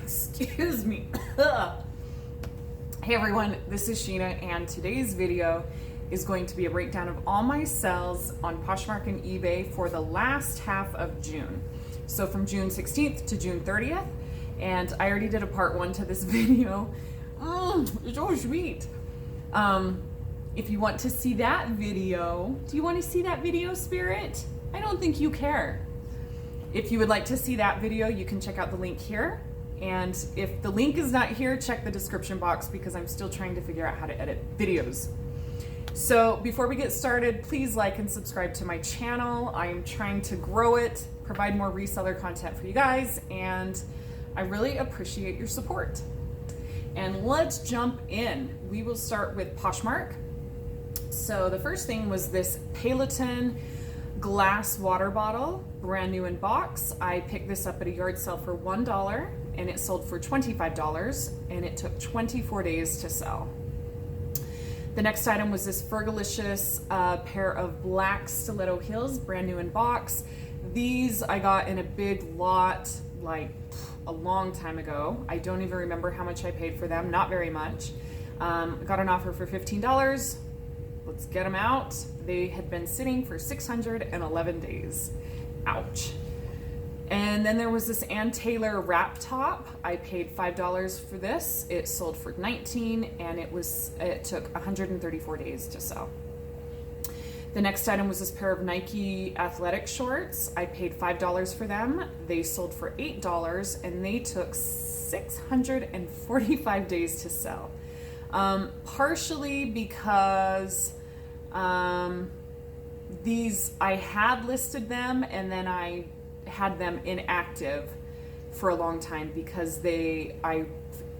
Excuse me. Hey everyone, this is Sheena, and today's video is going to be a breakdown of all my sales on Poshmark and eBay for the last half of June. So from June 16th to June 30th, and I already did a part one to this video. It's so sweet. If you want to see that video, do you want to see that video, Spirit? I don't think you care. If you would like to see that video, you can check out the link here. And if the link is not here, check the description box because I'm still trying to figure out how to edit videos. So before we get started, please like and subscribe to my channel. I am trying to grow it, provide more reseller content for you guys, and I really appreciate your support. And let's jump in. We will start with Poshmark. So the first thing was this Peloton glass water bottle, brand new in box. I picked this up at a yard sale for $1 and it sold for $25, and it took 24 days to sell. The next item was this Fergalicious pair of black stiletto heels, brand new in box. These I got in a big lot like a long time ago. I don't even remember how much I paid for them, not very much. Got an offer for $15. Let's get them out. They had been sitting for 611 days. Ouch. And then there was this Ann Taylor wrap top. I paid $5 for this. It sold for $19, and it took 134 days to sell. The next item was this pair of Nike athletic shorts. I paid $5 for them. They sold for $8, and they took 645 days to sell. Partially because these, I had listed them and then I had them inactive for a long time because I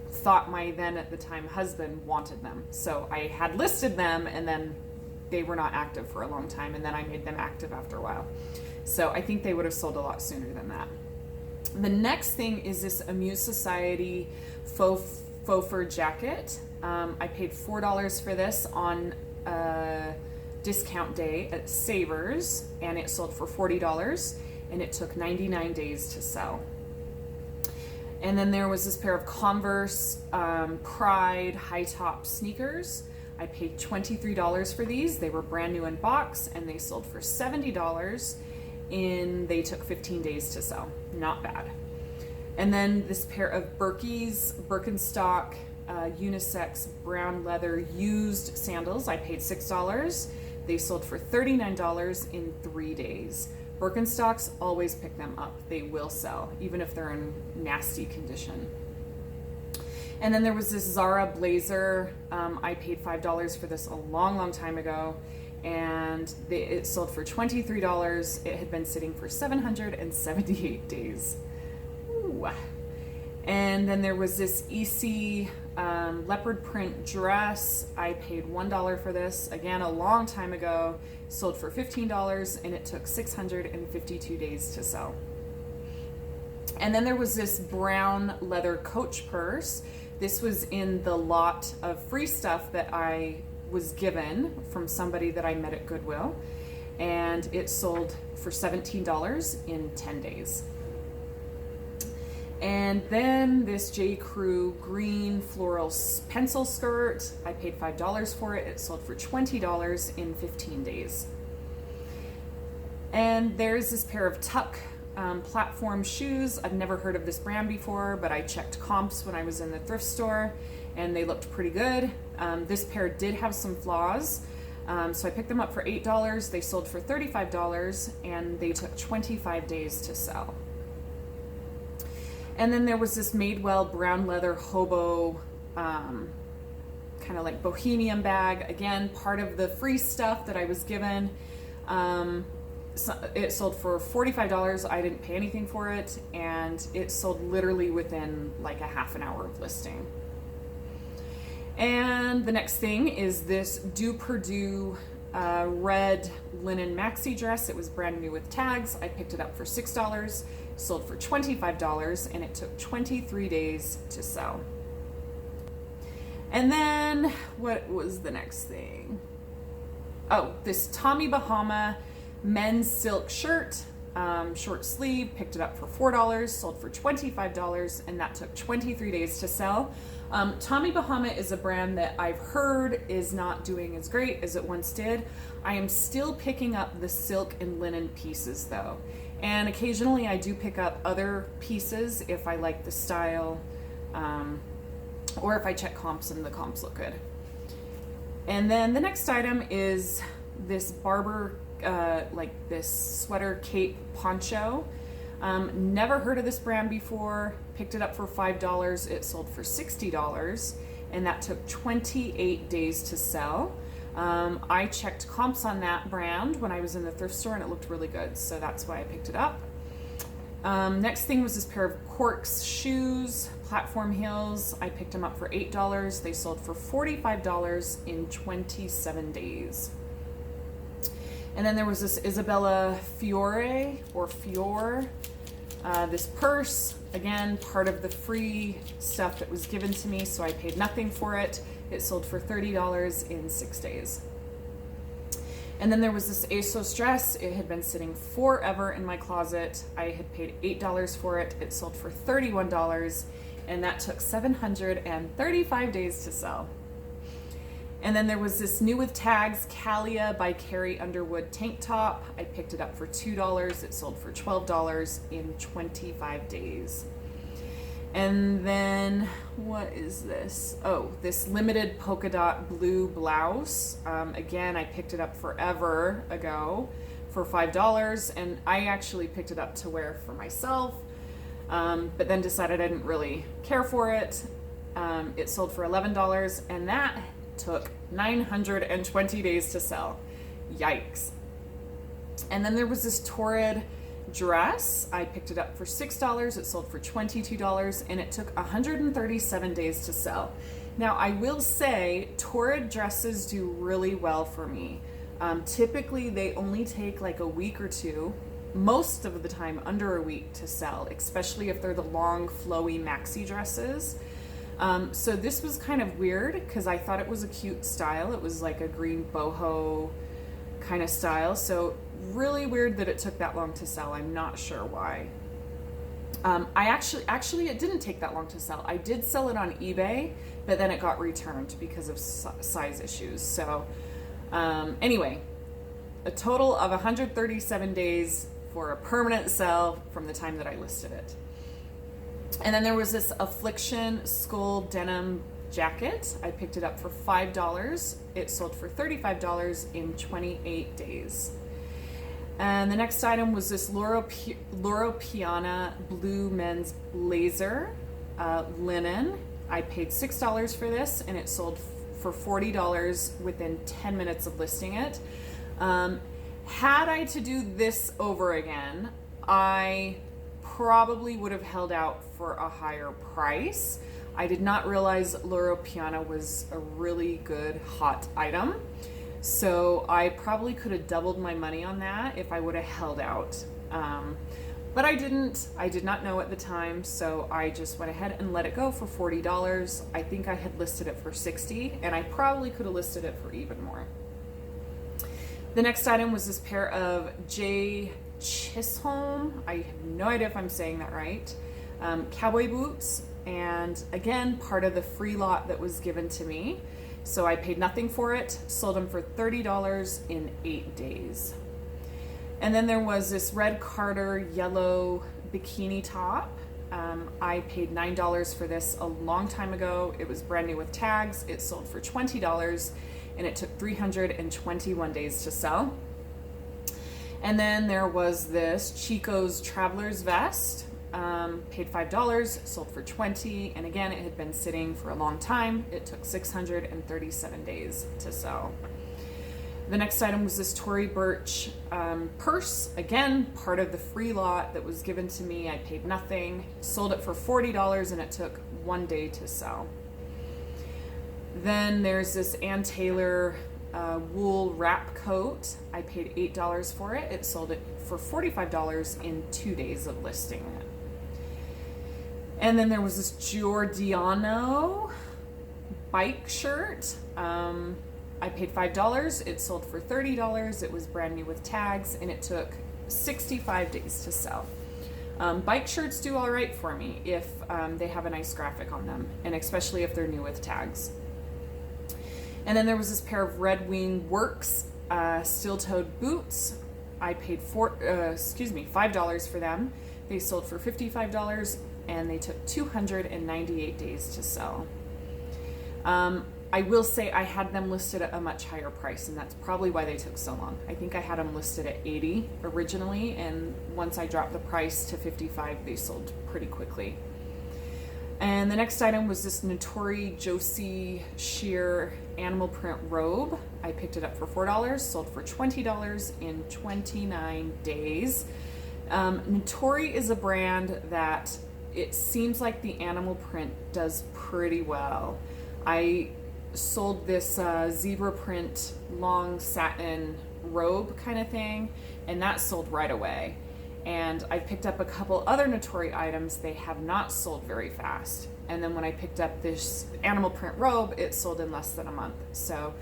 thought my then at the time husband wanted them. So I had listed them and then they were not active for a long time, and then I made them active after a while. So I think they would have sold a lot sooner than that. The next thing is this Amuse Society faux fur jacket. I paid $4 for this on a discount day at Savers, and it sold for $40, and it took 99 days to sell. And then there was this pair of Converse Pride high top sneakers. I paid $23 for these. They were brand new in box, and they sold for $70, and they took 15 days to sell. Not bad. And then this pair of Birkenstock unisex brown leather used sandals. I paid $6. They sold for $39 in 3 days. Birkenstocks, always pick them up. They will sell, even if they're in nasty condition. And then there was this Zara blazer. I paid $5 for this a long time ago, and it sold for $23. It had been sitting for 778 days. Ooh. And then there was this EC leopard print dress. I paid $1 for this, again, a long time ago. Sold for $15, and it took 652 days to sell. And then there was this brown leather Coach purse. This was in the lot of free stuff that I was given from somebody that I met at Goodwill, and it sold for $17 in 10 days. And then this J. Crew green floral pencil skirt. I paid $5 for it. It sold for $20 in 15 days. And there's this pair of Tuck platform shoes. I've never heard of this brand before, but I checked comps when I was in the thrift store, and they looked pretty good. This pair did have some flaws, so I picked them up for $8. They sold for $35, and they took 25 days to sell. And then there was this Madewell brown leather hobo, kind of like bohemian bag. Again, part of the free stuff that I was given. So it sold for $45. I didn't pay anything for it, and it sold literally within like a half an hour of listing. And the next thing is this Du Perdue red linen maxi dress. It was brand new with tags. I picked it up for $6, sold for $25, and it took 23 days to sell. And then what was the next thing? Oh, this Tommy Bahama men's silk shirt. short sleeve, picked it up for $4, sold for $25, and that took 23 days to sell. Tommy Bahama is a brand that I've heard is not doing as great as it once did. I am still picking up the silk and linen pieces though. And occasionally I do pick up other pieces if I like the style, or if I check comps and the comps look good. And then the next item is this Barber, like this sweater cape poncho. Never heard of this brand before, picked it up for $5, it sold for $60, and that took 28 days to sell. I checked comps on that brand when I was in the thrift store and it looked really good, so that's why I picked it up. Next thing was this pair of Corks shoes, platform heels. I picked them up for $8. They sold for $45 in 27 days. And then there was this Isabella Fiore, or Fiore, this purse, again, part of the free stuff that was given to me, so I paid nothing for it. It sold for $30 in 6 days. And then there was this ASOS dress. It had been sitting forever in my closet. I had paid $8 for it. It sold for $31, and that took 735 days to sell. And then there was this new with tags, Calia by Carrie Underwood tank top. I picked it up for $2. It sold for $12 in 25 days. And then, what is this? Oh, this limited polka dot blue blouse. Again, I picked it up forever ago for $5, and I actually picked it up to wear for myself, but then decided I didn't really care for it. It sold for $11, and that took 920 days to sell. Yikes. And then there was this Torrid dress. I picked it up for $6. It sold for $22, and it took 137 days to sell. Now, I will say Torrid dresses do really well for me. Typically, they only take like a week or two, most of the time under a week to sell, especially if they're the long, flowy maxi dresses. So this was kind of weird because I thought it was a cute style. It was like a green boho kind of style. So really weird that it took that long to sell. I'm not sure why. I actually it didn't take that long to sell. I did sell it on eBay, but then it got returned because of size issues. So anyway, a total of 137 days for a permanent sell from the time that I listed it. And then there was this Affliction skull denim jacket. I picked it up for $5. It sold for $35 in 28 days. And the next item was this Loro Piana blue men's blazer, linen. I paid $6 for this, and it sold for $40 within 10 minutes of listing it. Had I to do this over again, I probably would have held out for a higher price. I did not realize Loro Piana was a really good hot item. So I probably could have doubled my money on that if I would have held out. But I didn't. I did not know at the time, so I just went ahead and let it go for $40. I think I had listed it for $60, and I probably could have listed it for even more. The next item was this pair of J. Chisholm, I have no idea if I'm saying that right, cowboy boots, and again, part of the free lot that was given to me. So I paid nothing for it, sold them for $30 in 8 days. And then there was this red Carter yellow bikini top. I paid $9 for this a long time ago. It was brand new with tags. It sold for $20, and it took 321 days to sell. And then there was this Chico's Traveler's Vest. Paid $5, sold for $20, and again, it had been sitting for a long time. It took 637 days to sell. The next item was this Tory Burch purse. Again, part of the free lot that was given to me. I paid nothing, sold it for $40, and it took 1 day to sell. Then there's this Ann Taylor wool wrap coat. I paid $8 for it. It sold it for $45 in 2 days of listing it. And then there was this Giordano bike shirt. I paid $5. It sold for $30. It was brand new with tags, and it took 65 days to sell. Bike shirts do all right for me if they have a nice graphic on them, and especially if they're new with tags. And then there was this pair of Red Wing Works steel-toed boots. I paid $5 for them. They sold for $55, and they took 298 days to sell. I will say I had them listed at a much higher price, and that's probably why they took so long. I think I had them listed at $80 originally, and once I dropped the price to $55, they sold pretty quickly. And the next item was this Notori Josie sheer animal print robe. I picked it up for $4, sold for $20 in 29 days. Notori is a brand that it seems like the animal print does pretty well. I sold this zebra print long satin robe kind of thing, and that sold right away. And I picked up a couple other Notori items. They have not sold very fast. And then when I picked up this animal print robe, it sold in less than a month. So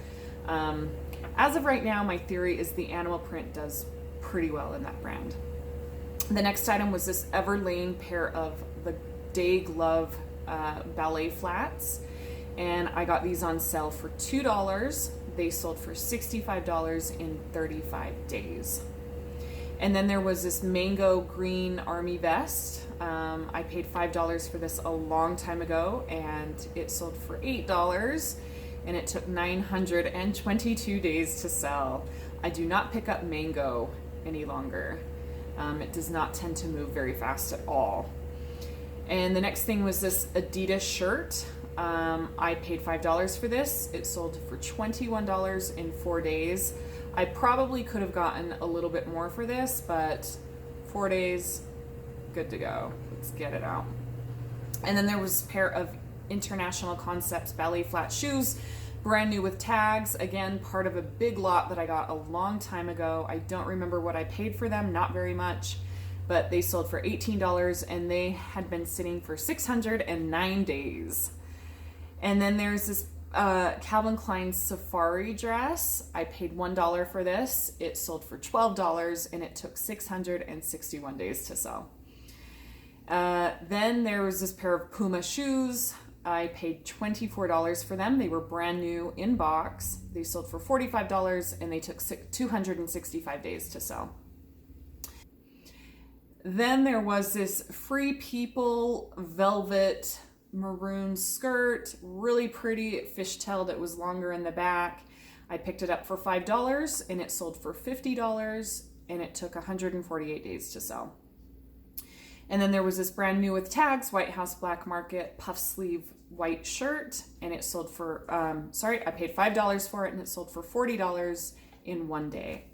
as of right now, my theory is the animal print does pretty well in that brand. The next item was this Everlane pair of the Day Glove ballet flats. And I got these on sale for $2. They sold for $65 in 35 days. And then there was this mango green army vest. I paid $5 for this a long time ago, and it sold for $8, and it took 922 days to sell. I do not pick up mango any longer. It does not tend to move very fast at all. And the next thing was this Adidas shirt. I paid $5 for this. It sold for $21 in 4 days. I probably could have gotten a little bit more for this, but 4 days, good to go. Let's get it out. And then there was a pair of International Concepts ballet flat shoes, brand new with tags. Again, part of a big lot that I got a long time ago. I don't remember what I paid for them, not very much, but they sold for $18, and they had been sitting for 609 days. And then there's this Calvin Klein safari dress. I paid $1 for this. It sold for $12, and it took 661 days to sell. Then there was this pair of Puma shoes. I paid $24 for them. They were brand new in box. They sold for $45, and they took 265 days to sell. Then there was this Free People velvet maroon skirt, really pretty, fishtailed. It was longer in the back. I picked it up for $5, and it sold for $50, and it took 148 days to sell. And then there was this brand new with tags, White House Black Market puff sleeve white shirt, and it sold for, I paid $5 for it, and it sold for $40 in 1 day.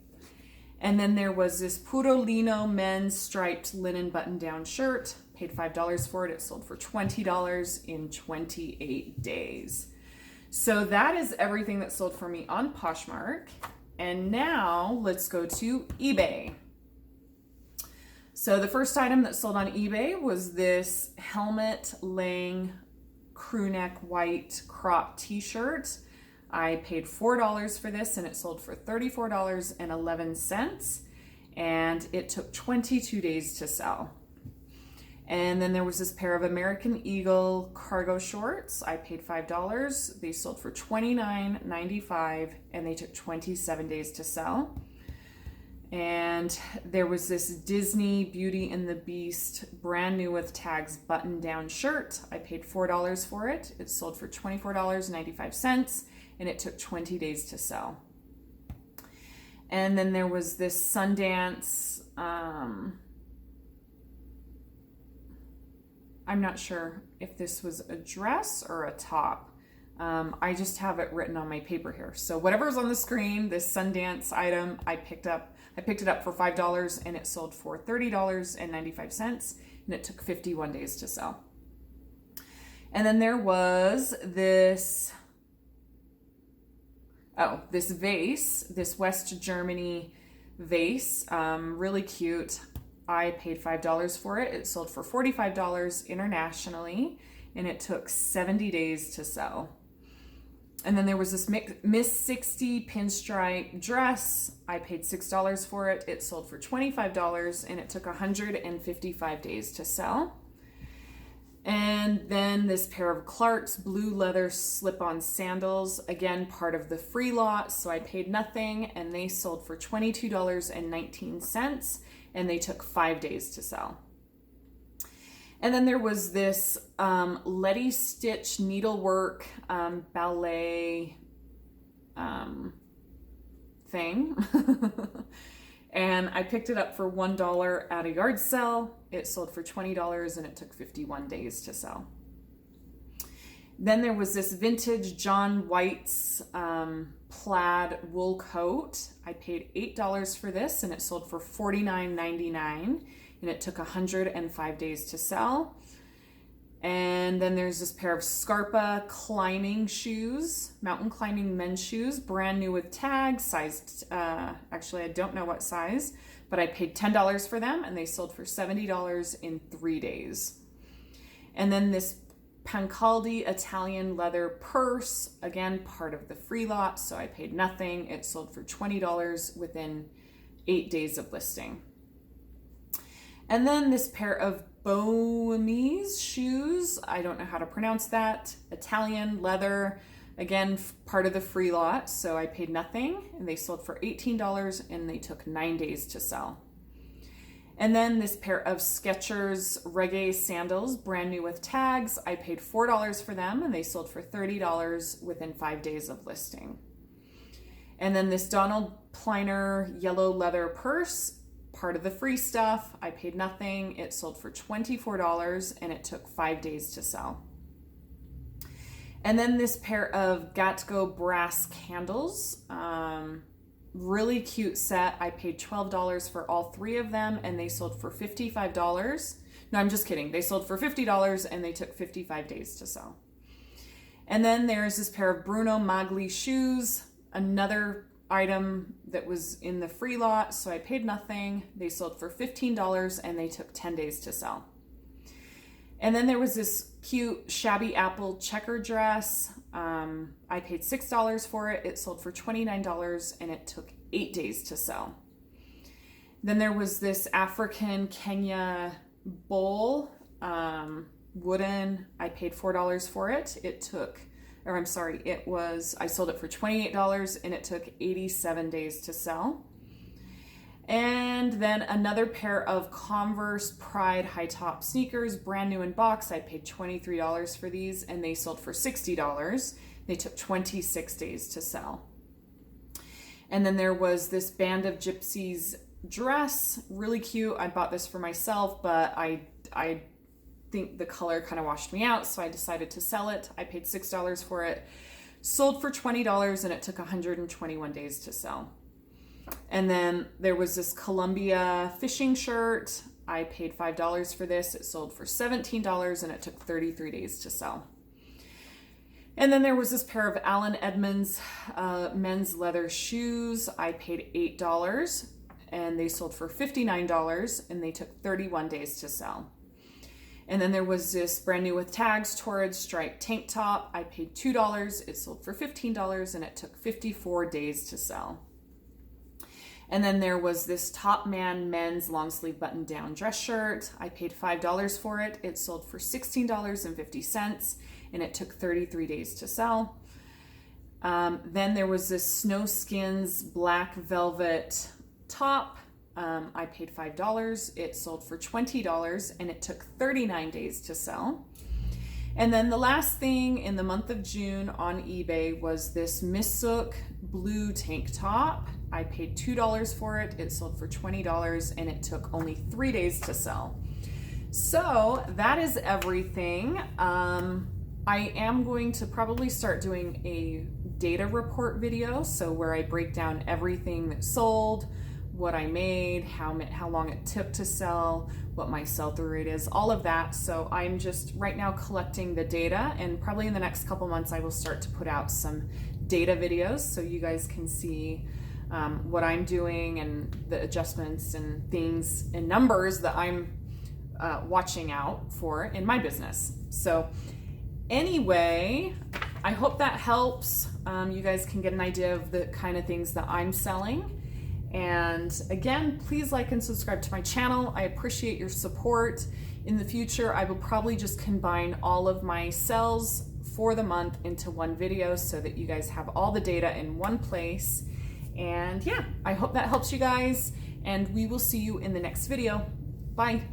And then there was this Puro Lino men's striped linen button-down shirt. Paid $5 for it. It sold for $20 in 28 days. So that is everything that sold for me on Poshmark. And now let's go to eBay. So the first item that sold on eBay was this Helmet Lang crew neck white crop t-shirt. I paid $4 for this, and it sold for $34.11, and it took 22 days to sell. And then there was this pair of American Eagle cargo shorts. I paid $5. They sold for $29.95, and they took 27 days to sell. And there was this Disney Beauty and the Beast brand new with tags button-down shirt. I paid $4 for it. It sold for $24.95, and it took 20 days to sell. And then there was this Sundance, I'm not sure if this was a dress or a top. I just have it written on my paper here. So whatever's on the screen, this Sundance item, I picked it up for $5, and it sold for $30.95, and it took 51 days to sell. And then there was this vase, this West Germany vase, really cute. I paid $5 for it. It sold for $45 internationally, and it took 70 days to sell. And then there was this Miss 60 pinstripe dress. I paid $6 for it. It sold for $25 and it took 155 days to sell. And then this pair of Clark's blue leather slip-on sandals, again, part of the free lot. So I paid nothing and they sold for $22.19 and they took 5 days to sell. And then there was this Letty Stitch needlework ballet thing. And I picked it up for $1 at a yard sale. It sold for $20 and it took 51 days to sell. Then there was this vintage John White's plaid wool coat. I paid $8 for this and it sold for $49.99 and it took 105 days to sell. And then there's this pair of Scarpa climbing shoes, mountain climbing men's shoes, brand new with tags, sized, actually I don't know what size, but I paid $10 for them and they sold for $70 in 3 days. And then this Pancaldi Italian leather purse, again, part of the free lot, so I paid nothing. It sold for $20 within 8 days of listing. And then this pair of Bohemese shoes, I don't know how to pronounce that, Italian leather, again, part of the free lot, so I paid nothing, and they sold for $18, and they took 9 days to sell. And then this pair of Skechers Reggae sandals, brand new with tags, I paid $4 for them, and they sold for $30 within 5 days of listing. And then this Donald Pliner yellow leather purse, part of the free stuff, I paid nothing. It sold for $24 and it took 5 days to sell. And then this pair of Gatco brass candles, really cute set. I paid $12 for all 3 of them and they sold for $55. No, I'm just kidding. They sold for $50 and they took 55 days to sell. And then there's this pair of Bruno Magli shoes, another item that was in the free lot, so I paid nothing. They sold for $15 and they took 10 days to sell. And then there was this cute Shabby Apple checker dress. I paid $6 for it. It sold for $29 and it took 8 days to sell. Then there was this African Kenya bowl, wooden. I paid $4 for it. I sold it for $28 and it took 87 days to sell. And then another pair of Converse Pride high top sneakers, brand new in box. I paid $23 for these and they sold for $60. They took 26 days to sell. And then there was this Band of Gypsies dress, really cute. I bought this for myself, but I think the color kind of washed me out, so I decided to sell it. I paid $6 for it, sold for $20, and it took 121 days to sell. And then there was this Columbia fishing shirt. I paid $5 for this. It sold for $17 and it took 33 days to sell. And then there was this pair of Allen Edmonds men's leather shoes. I paid $8 and they sold for $59 and they took 31 days to sell. And then there was this brand new with tags Torrid striped tank top. I paid $2. It sold for $15 and it took 54 days to sell. And then there was this Top Man men's long sleeve button down dress shirt. I paid $5 for it. It sold for $16.50 and it took 33 days to sell. Then there was this Snow Skins black velvet top. I paid $5. It sold for $20 and it took 39 days to sell. And then the last thing in the month of June on eBay was this Missook blue tank top. I paid $2 for it. It sold for $20 and it took only 3 days to sell. So that is everything. I am going to probably start doing a data report video, so where I break down everything that sold, what I made, how long it took to sell, what my sell-through rate is, all of that. So I'm just right now collecting the data, and probably in the next couple months I will start to put out some data videos so you guys can see what I'm doing and the adjustments and things and numbers that I'm watching out for in my business. So anyway, I hope that helps. You guys can get an idea of the kind of things that I'm selling. And again, please like and subscribe to my channel. I appreciate your support. In the future, I will probably just combine all of my sales for the month into one video so that you guys have all the data in one place. And yeah, I hope that helps you guys, and we will see you in the next video. Bye.